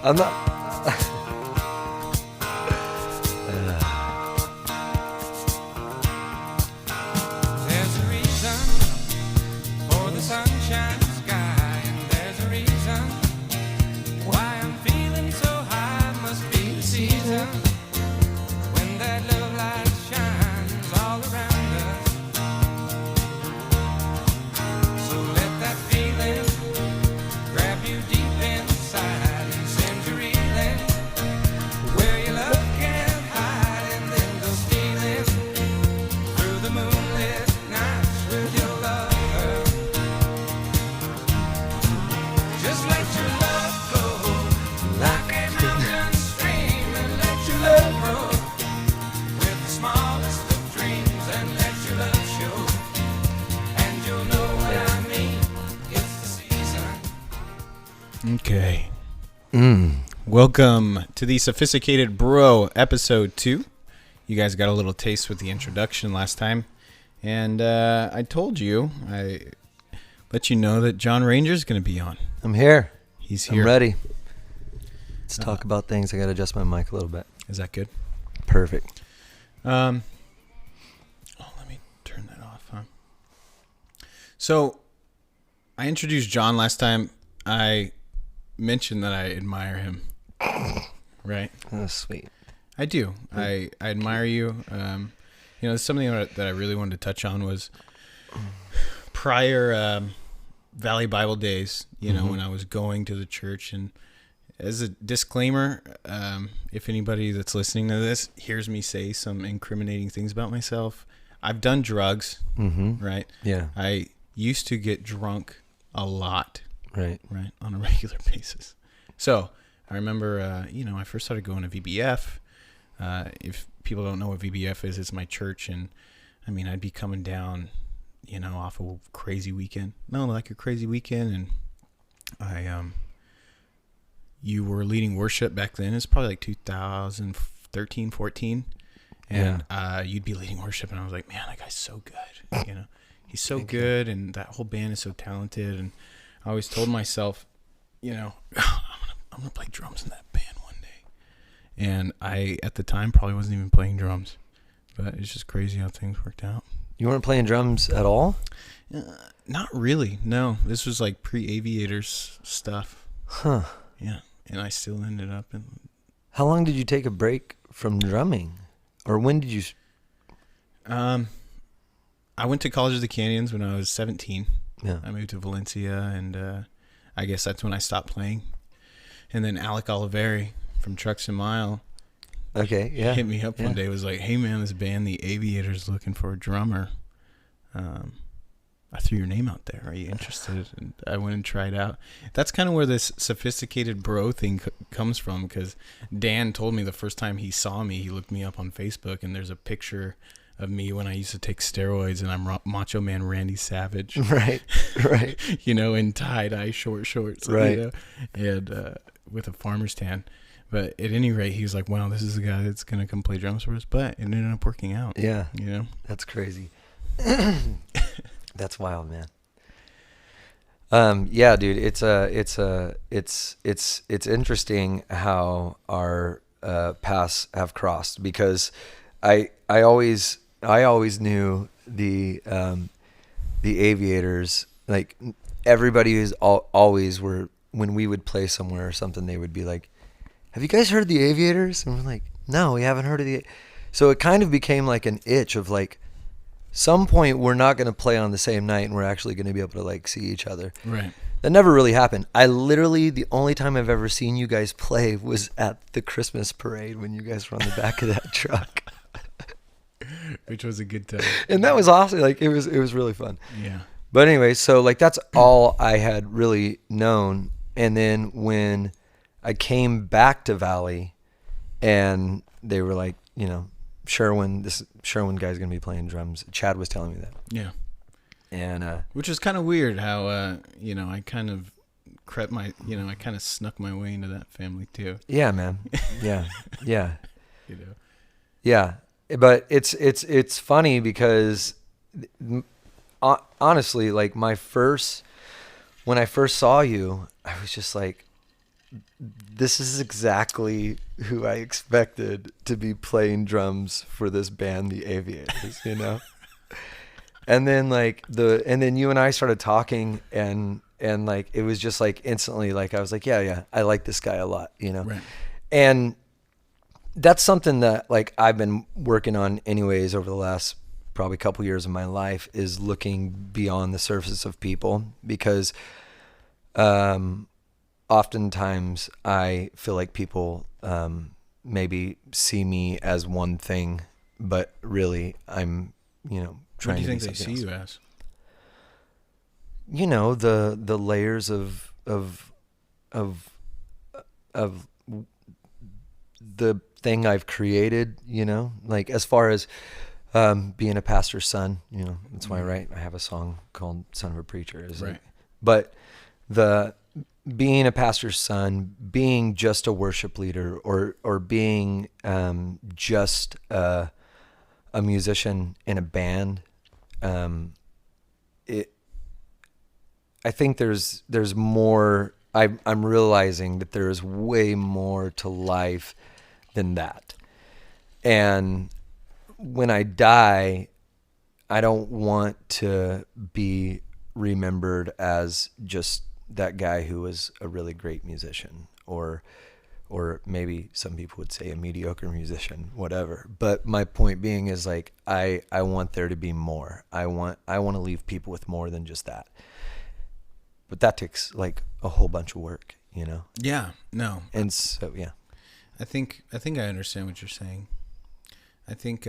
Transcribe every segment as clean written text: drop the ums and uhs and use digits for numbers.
I'm not. There's a reason for the sunshine sky, and there's a reason why I'm feeling so high. Must be the season when that love light shines all around us. So let that feeling grab you deep inside and send you reeling where your love can't hide, and then go stealing through the moonlit nights with your lover. Just let your love flow like a mountain stream, and let your love grow with the smallest of dreams, and let your love show, and you'll know what I mean. It's the season. Okay. Welcome to the Sophisticated Bro episode 2. You guys got a little taste with the introduction last time. And I told you, I let you know that Jon Ranger is going to be on. I'm here. He's here. I'm ready. Let's talk about things. I got to adjust my mic a little bit. Is that good? Perfect. Let me turn that off, huh? So, I introduced Jon last time. I mentioned that I admire him. Right? Oh, sweet. I do. I admire you. Something that I really wanted to touch on was prior Valley Bible days, when I was going to the church. And as a disclaimer, if anybody that's listening to this hears me say some incriminating things about myself, I've done drugs, right? Yeah. I used to get drunk a lot, Right. on a regular basis. So I remember, I first started going to VBF. If people don't know what VBF is, it's my church. And I mean, I'd be coming down, off a crazy weekend. No, like a crazy weekend. And you were leading worship back then. It's probably like 2013, 14. And you'd be leading worship. And I was like, man, that guy's so good. He's so good. And that whole band is so talented. And I always told myself, I'm going to play drums in that band one day. And I, at the time, probably wasn't even playing drums. But it's just crazy how things worked out. You weren't playing drums at all? Not really, no. This was like pre-Aviators stuff. Huh. Yeah, and I still ended up in... How long did you take a break from drumming? Or when did you... I went to College of the Canyons when I was 17. Yeah. I moved to Valencia, and I guess that's when I stopped playing. And then Alec Oliveri from Trucks a Mile hit me up one day, was like, hey man, this band, the Aviators, looking for a drummer. I threw your name out there. Are you interested? And I went and tried out. That's kind of where this Sophisticated Bro thing comes from, because Dan told me the first time he saw me, he looked me up on Facebook, and there's a picture of me when I used to take steroids, and I'm Macho Man Randy Savage. Right. In tie-dye short shorts. Right. And with a farmer's tan. But at any rate, he was like, wow, this is the guy that's going to come play drums for us. But it ended up working out. Yeah. That's crazy. That's wild, man. Yeah, dude, it's interesting how our paths have crossed, because I always knew the Aviators, like everybody who's always were, when we would play somewhere or something, they would be like, have you guys heard the Aviators? And we're like, no, we haven't heard of the. So it kind of became like an itch of like, some point we're not going to play on the same night and we're actually going to be able to like see each other. Right. That never really happened. The only time I've ever seen you guys play was at the Christmas parade when you guys were on the back of that truck. Which was a good time. And that was awesome. Like it was really fun. Yeah. But anyway, so like that's all I had really known. And then when I came back to Valley and they were like, Sherwin guy's going to be playing drums. Chad was telling me that. Yeah. And which is kind of weird how I kind of I kind of snuck my way into that family too. Yeah, man. Yeah. Yeah. know. Yeah. But it's funny because honestly, like when I first saw you, I was just like, this is exactly who I expected to be playing drums for this band, the Aviators, you know? And then and then you and I started talking, and like, it was just like instantly, like, I was like, yeah, I like this guy a lot, you know? Right. And that's something that, like, I've been working on anyways over the last probably couple years of my life, is looking beyond the surface of people, because oftentimes I feel like people maybe see me as one thing, but really I'm, you know, What trying do you to be think they something see else. you as? You know, the layers of the thing I've created, you know, like, as far as being a pastor's son, you know, that's why I have a song called "Son of a Preacher." Is Right. like, but the being a pastor's son, being just a worship leader, or being just a musician in a band, it. I think there's more. I'm realizing that there is way more to life than that. And when I die, I don't want to be remembered as just that guy who was a really great musician, or maybe some people would say a mediocre musician, whatever. But my point being is, like, I want there to be more. I want to leave people with more than just that. But that takes, like, a whole bunch of work, you know? Yeah. No. And so, yeah. I think I understand what you're saying. I think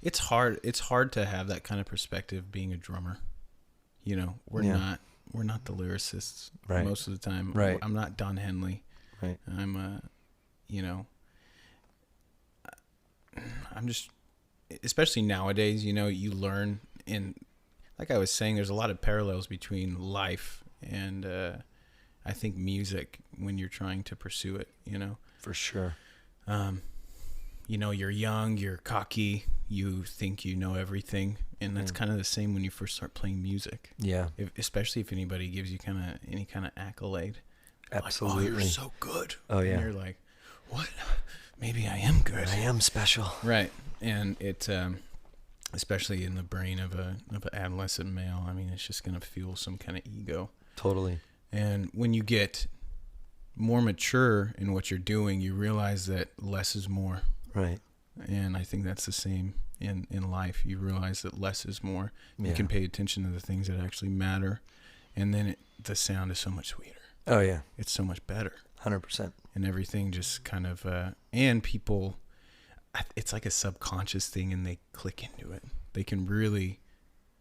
it's hard. It's hard to have that kind of perspective being a drummer. You know, we're not the lyricists Right. most of the time. Right. I'm not Don Henley. Right. I'm I'm just, especially nowadays, you know, you learn in, like I was saying, there's a lot of parallels between life and I think music when you're trying to pursue it, you know. For sure. You know, you're young, you're cocky, you think you know everything, and that's kind of the same when you first start playing music. Yeah. Especially if anybody gives you any kind of accolade. Absolutely. Like, oh, you're so good. Oh, yeah. And you're like, what? Maybe I am good. I am special. Right. And it, especially in the brain of an adolescent male, I mean, it's just going to fuel some kind of ego. Totally. And when you get more mature in what you're doing, you realize that less is more. Right. And I think that's the same in life. You realize that less is more. You Yeah. can pay attention to the things that actually matter. And then the sound is so much sweeter. Oh, yeah. It's so much better. 100%. And everything just kind of, and people, it's like a subconscious thing, and they click into it. They can really,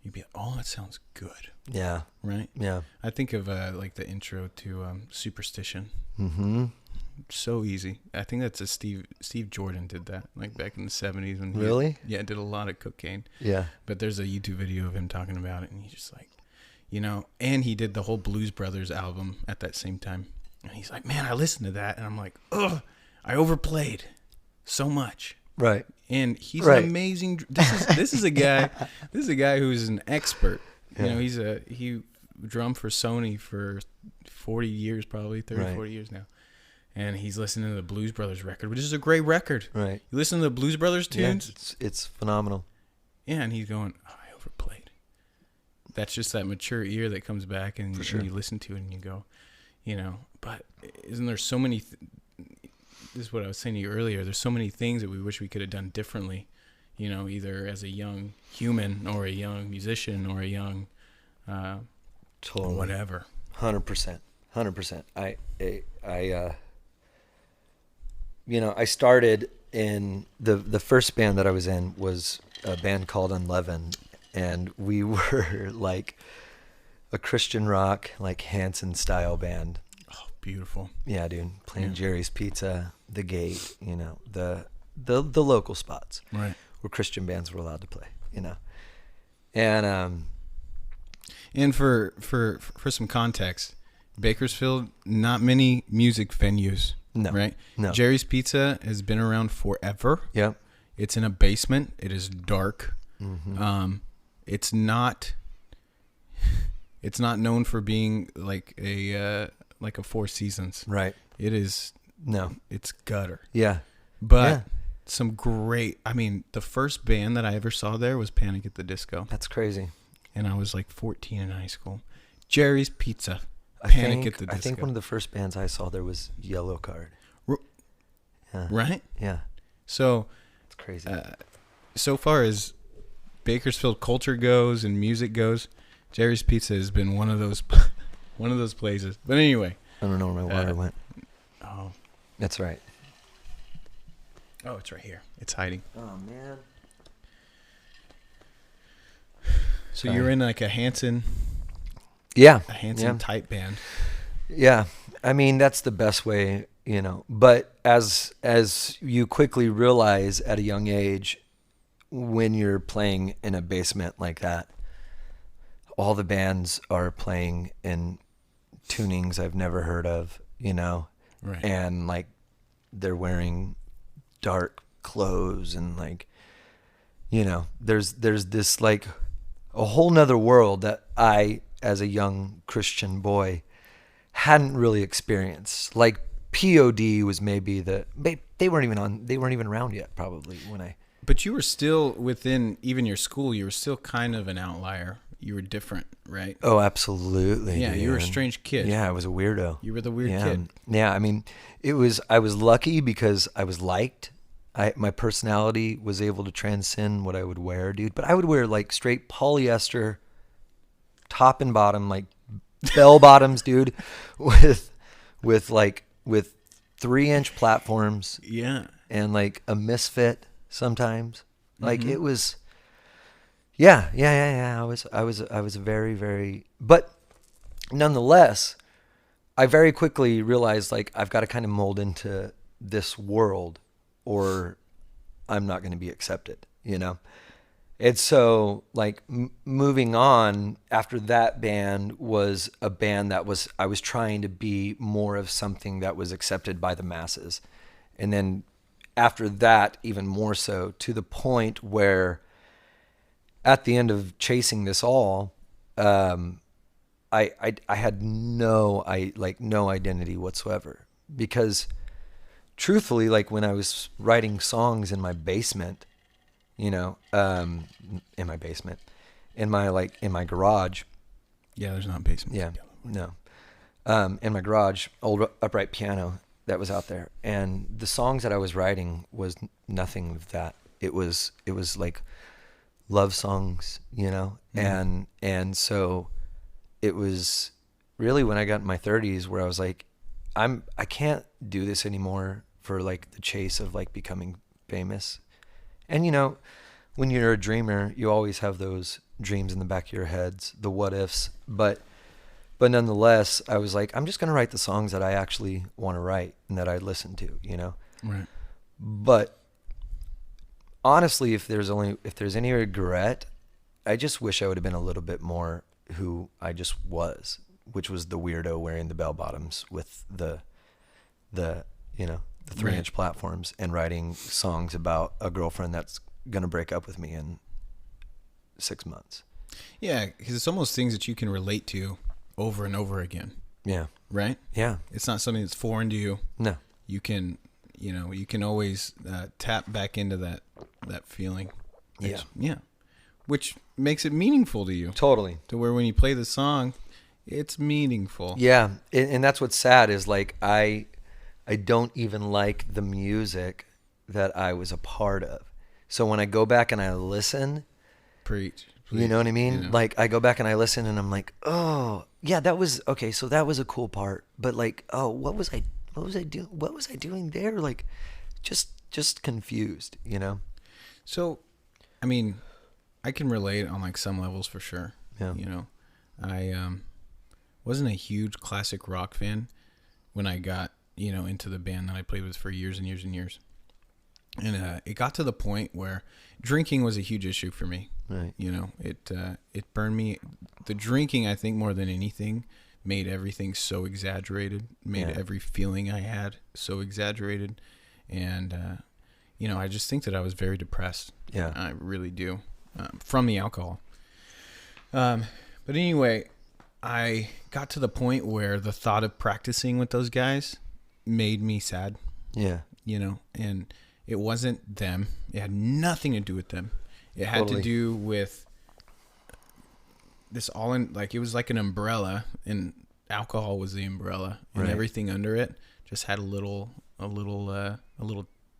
you'd be like, oh, that sounds good. Yeah. Right? Yeah. I think of like the intro to Superstition. Mm-hmm. So easy. I think that's Steve Jordan did that, like back in the 70s when Really? did a lot of cocaine. Yeah. But there's a YouTube video of him talking about it, and he's just like, you know, and he did the whole Blues Brothers album at that same time. And he's like, man, I listened to that, and I'm like, ugh, I overplayed so much. Right. And he's Right. an amazing. This is a guy. This is a guy who's an expert. You Yeah. know, he drummed for Sony for 40 years, probably 30, Right. 40 years now. And he's listening to the Blues Brothers record, which is a great record. Right. You listen to the Blues Brothers tunes, Yeah, it's phenomenal. yeah, and he's going, oh, I overplayed. That's just that mature ear that comes back, and, For sure. and you listen to it, and you go, you know. But isn't there so many? This is what I was saying to you earlier. There's so many things that we wish we could have done differently. You know, either as a young human, or a young musician, or a young Totally. whatever. 100%. 100%. You know, I started in the first band that I was in was a band called Unleavened, and we were like a Christian rock, like Hanson style band. Oh, beautiful. Yeah, dude, playing Yeah. Jerry's Pizza, The Gate, you know, the local spots Right. where Christian bands were allowed to play, you know. And And for some context, Bakersfield, not many music venues. No. Right? No. Jerry's Pizza has been around forever. yeah. It's in a basement. It is dark. Mm-hmm. It's not known for being like a like a Four Seasons. Right. It is. No. It's gutter. Yeah. But Yeah. some great. I mean, the first band that I ever saw there was Panic at the Disco, That's crazy. and I was like 14 in high school. Jerry's Pizza. I Panic think, at the Disco. I think one of the first bands I saw there was Yellow Card. Yeah. Right. Yeah. So, It's crazy. so far as Bakersfield culture goes and music goes, Jerry's Pizza has been one of those places. But anyway. I don't know where my water went. Oh. That's right. Oh, it's right here. It's hiding. Oh, man. So Sorry. you're in like a Hanson Yeah. type band. Yeah. I mean, that's the best way, But as you quickly realize at a young age, when you're playing in a basement like that, all the bands are playing in tunings I've never heard of, Right. and like they're wearing dark clothes and like, there's this like a whole nother world that I, as a young Christian boy, hadn't really experienced. Like POD was maybe they weren't even around yet probably when I. But you were still within even your school. You were still kind of an outlier. You were different, right? Oh, absolutely. Yeah, you were a dude. strange kid. Yeah, I was a weirdo. You were the weird yeah. kid. Yeah, I mean, I was lucky because I was liked. My personality was able to transcend what I would wear, dude. But I would wear like straight polyester, top and bottom, like bell bottoms, dude, with 3-inch platforms. Yeah. And like a misfit sometimes. Like it was. Yeah. I was very, very, but nonetheless, I very quickly realized like I've got to kind of mold into this world or I'm not going to be accepted, And so like moving on after that band was a band that I was trying to be more of something that was accepted by the masses. And then after that, even more so, to the point where at the end of chasing this all, I had no identity whatsoever, because truthfully, like when I was writing songs in my basement, in my garage. Yeah, there's not a basement. Yeah, no. In my garage, old upright piano that was out there, and the songs that I was writing was nothing of that. It was like love songs, and so it was really when I got in my 30s where I was like, I can't do this anymore for like the chase of like becoming famous. And when you're a dreamer, you always have those dreams in the back of your heads, the what ifs, but nonetheless, I was like, I'm just going to write the songs that I actually want to write and that I listen to, Right. But honestly, if there's any regret, I just wish I would have been a little bit more who I just was, which was the weirdo wearing the bell bottoms with the 3-inch platforms and writing songs about a girlfriend that's going to break up with me in 6 months. Yeah, because it's almost things that you can relate to over and over again. Yeah. Right? Yeah. It's not something that's foreign to you. No. You can always tap back into that feeling. Yeah. Yeah. Which makes it meaningful to you. Totally. To where when you play the song, it's meaningful. Yeah. And that's what's sad is like, I don't even like the music that I was a part of. So when I go back and I listen, Preach. you know what I mean? You know. Like I go back and I listen and I'm like, oh yeah, that was okay. So that was a cool part, but like, oh, what was I doing there? Like just confused, So, I mean, I can relate on like some levels for sure. Yeah. I wasn't a huge classic rock fan when I got, into the band that I played with for years and years and years. And it got to the point where drinking was a huge issue for me. Right. It burned me. The drinking, I think, more than anything, made everything so exaggerated, made every feeling I had so exaggerated. And, I just think that I was very depressed. Yeah. I really do. From the alcohol. But anyway, I got to the point where the thought of practicing with those guys made me sad, Yeah. you know, and it wasn't them. It had nothing to do with them. It had to do with this it was like an umbrella, and alcohol was the umbrella, and everything under it just had a little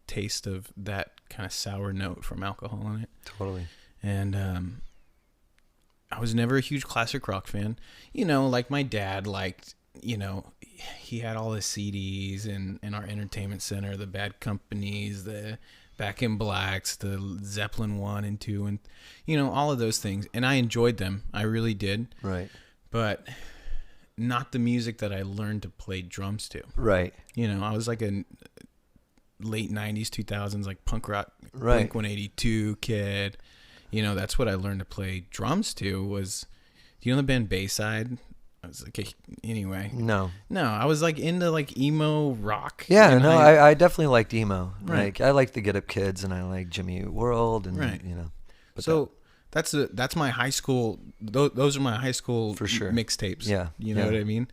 taste of that kind of sour note from alcohol in it. Totally. And I was never a huge classic rock fan. You know, like my dad liked, you know, he had all the CDs in our entertainment center, the Bad Companies, the Back in Blacks, the Zeppelin 1 and 2, and, you know, all of those things. And I enjoyed them. I really did. Right. But not the music that I learned to play drums to. Right. You know, I was like a late 90s, 2000s, like punk rock, Right. Blink 182 kid. You know, that's what I learned to play drums to was, do you know the band Bayside? I was like, anyway. No. No, I was like into like emo rock. Yeah, no, I definitely liked emo. Right. Like, I liked the Get Up Kids, and I liked Jimmy Eat World, and, Right. you know. But So that's my high school, those are my high school For sure. mixtapes. Yeah, You know yeah. what I mean?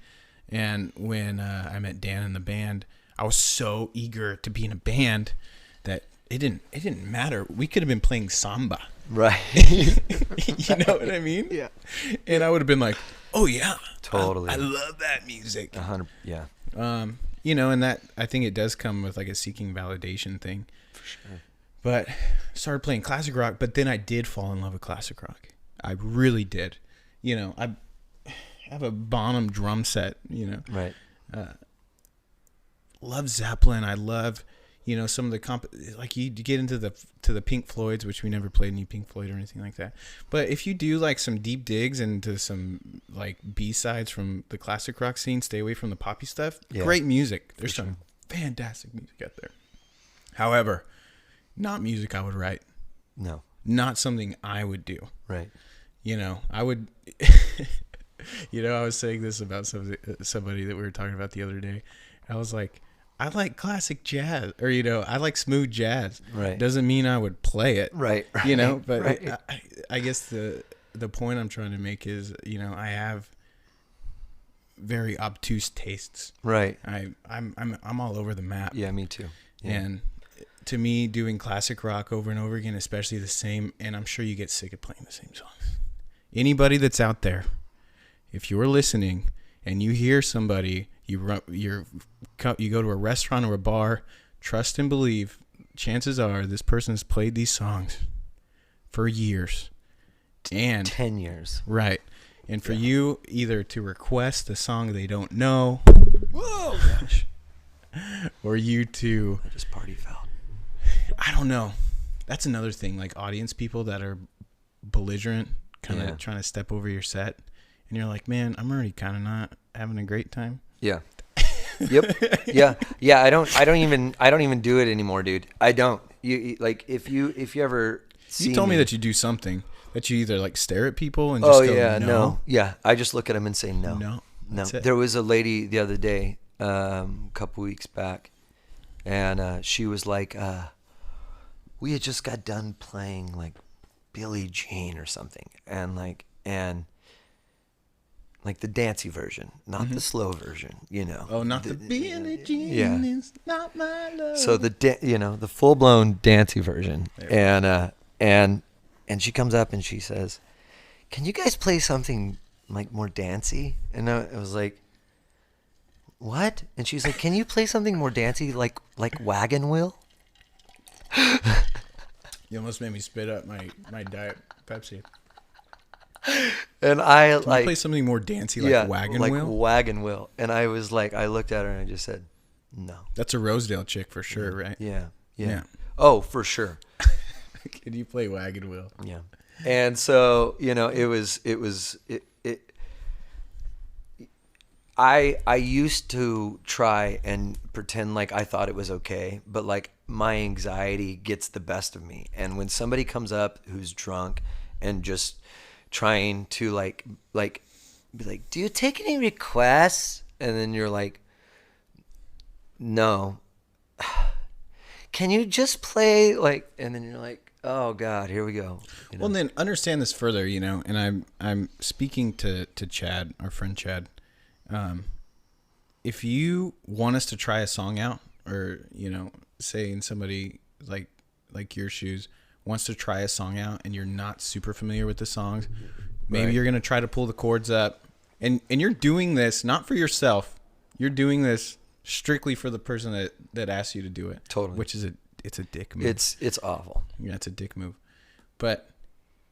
And when I met Dan in the band, I was so eager to be in a band that it didn't matter. We could have been playing samba. Right. You know what I mean? Yeah. And I would have been like, oh yeah, Totally. I love that music. 100. Yeah. You know, and that, I think it does come with like a seeking validation thing. For sure. But started playing classic rock, but then I did fall in love with classic rock. I really did. You know, I have a Bonham drum set, you know. Right. Love Zeppelin. I love, you know, some of the like you get into the Pink Floyds, which we never played any Pink Floyd or anything like that. But if you do like some deep digs into some like B-sides from the classic rock scene, stay away from the poppy stuff. Yeah. Great music. There's some fantastic music out there. However, not music I would write. No. Not something I would do. Right. You know, I would. You know, I was saying this about somebody that we were talking about the other day. I was like, I like classic jazz, or, you know, I like smooth jazz. Right. Doesn't mean I would play it. Right. You know, but Right. I guess the point I'm trying to make is, you know, I have very obtuse tastes. Right. I'm all over the map. Yeah, me too. Yeah. And to me, doing classic rock over and over again, especially the same, and I'm sure you get sick of playing the same songs. Anybody that's out there, if you're listening and you hear somebody, you go to a restaurant or a bar, trust and believe, chances are this person has played these songs for years. And 10 years. right. And for you either to request a song they don't know, Whoa, gosh. or you to, I just party fouled. I don't know. That's another thing, like audience people that are belligerent, kind of Yeah. trying to step over your set, and you're like, man, I'm already kind of not having a great time. Yeah. Yep. Yeah. Yeah. I don't even do it anymore, dude. I don't. You like if you ever see You told me that you do something that you either like stare at people and just go, no. Yeah. I just look at them and say no. No. No. That's it. There was a lady the other day, a couple weeks back, and she was like, we had just got done playing like Billie Jean or something, and like the dancey version, not the slow version, you know. Oh, not the Billie Jean yeah. is not my love. So the full blown dancey version, and she comes up and she says, "Can you guys play something like more dancey?" And I was like, "What?" And she's like, "Can you play something more dancey, like Wagon Wheel?" You almost made me spit up my Diet Pepsi. And I Can you play something more dancey like Wagon like Wheel? Wagon Wheel. And I was like, I looked at her and I just said, no. That's a Rosedale chick for sure, right? Yeah. Yeah. Oh, for sure. Can you play Wagon Wheel? Yeah. And so, you know, I used to try and pretend like I thought it was okay, but like my anxiety gets the best of me. And when somebody comes up who's drunk and just trying to like be like, "Do you take any requests?" And then you're like, "No." "Can you just play like," and then you're like, "Oh God, here we go." You know? Well, then understand this further, you know, and I'm speaking to Chad, our friend Chad, If you want us to try a song out, or saying somebody like your shoes wants to try a song out, and you're not super familiar with the songs, maybe Right. you're gonna try to pull the chords up, and you're doing this not for yourself. You're doing this strictly for the person that asked you to do it. Totally. Which is it's a dick move. It's awful. Yeah, it's a dick move. But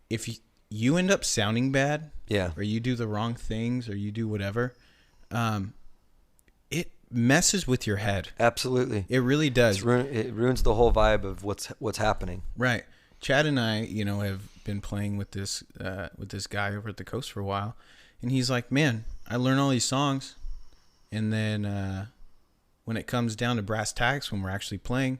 if you end up sounding bad, Yeah. or you do the wrong things, or you do whatever, it messes with your head. Absolutely. It really does. It ruins the whole vibe of what's happening. Right. Chad and I, have been playing with this guy over at the coast for a while, and he's like, "Man, I learn all these songs, and then when it comes down to brass tacks, when we're actually playing,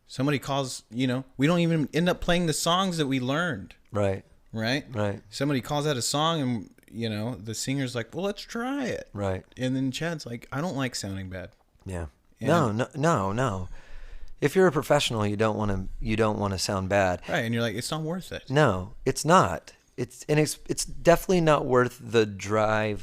somebody calls, we don't even end up playing the songs that we learned." Right. Right? Right. Somebody calls out a song, and the singer's like, "Well, let's try it." Right. And then Chad's like, "I don't like sounding bad." Yeah. And- No. If you're a professional, you don't want to sound bad. Right, and you're like, "It's not worth it." No, it's not. It's definitely not worth the drive